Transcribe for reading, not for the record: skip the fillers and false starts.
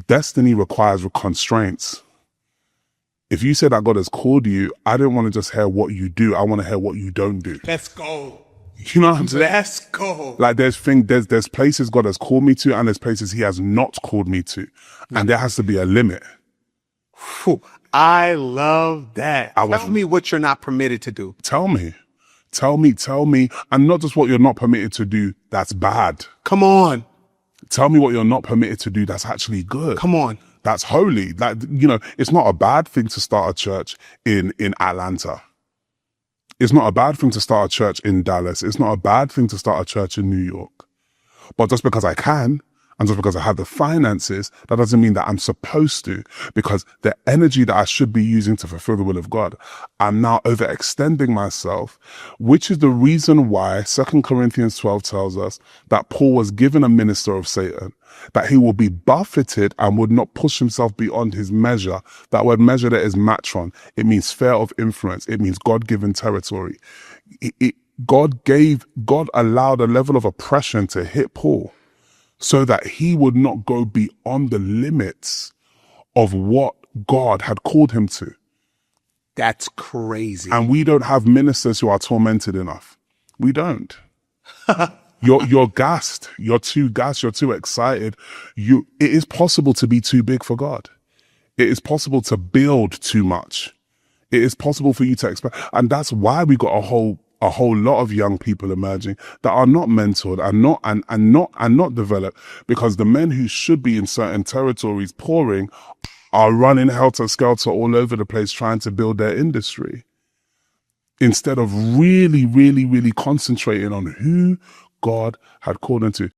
Destiny requires constraints. If you say that God has called you, I don't want to just hear what you do. I want to hear what you don't do. Let's go. You know what I'm saying? Let's go. Like there's places God has called me to, and there's places he has not called me to. And there has to be a limit. Whew. I love that. Tell me what you're not permitted to do. Tell me. And not just what you're not permitted to do that's bad. Come on. Tell me what you're not permitted to do that's actually good. Come on. That's holy. Like, you know, it's not a bad thing to start a church in Atlanta. It's not a bad thing to start a church in Dallas. It's not a bad thing to start a church in New York. But just because I can, and just because I have the finances, that doesn't mean that I'm supposed to, because the energy that I should be using to fulfill the will of God, I'm now overextending myself, which is the reason why 2 Corinthians 12 tells us that Paul was given a minister of Satan, that he will be buffeted and would not push himself beyond his measure. That word measure there is matron. It means sphere of influence. It means God-given territory. God allowed a level of oppression to hit Paul so that he would not go beyond the limits of what God had called him to. That's crazy. And we don't have ministers who are tormented enough. We don't. You're gassed. You're too gassed. You're too excited. It is possible to be too big for God. It is possible to build too much. It is possible for you to expect. And that's why we got a whole lot of young people emerging that are not mentored and not developed, because the men who should be in certain territories pouring are running helter-skelter all over the place trying to build their industry, instead of really, really, really concentrating on who God had called them to.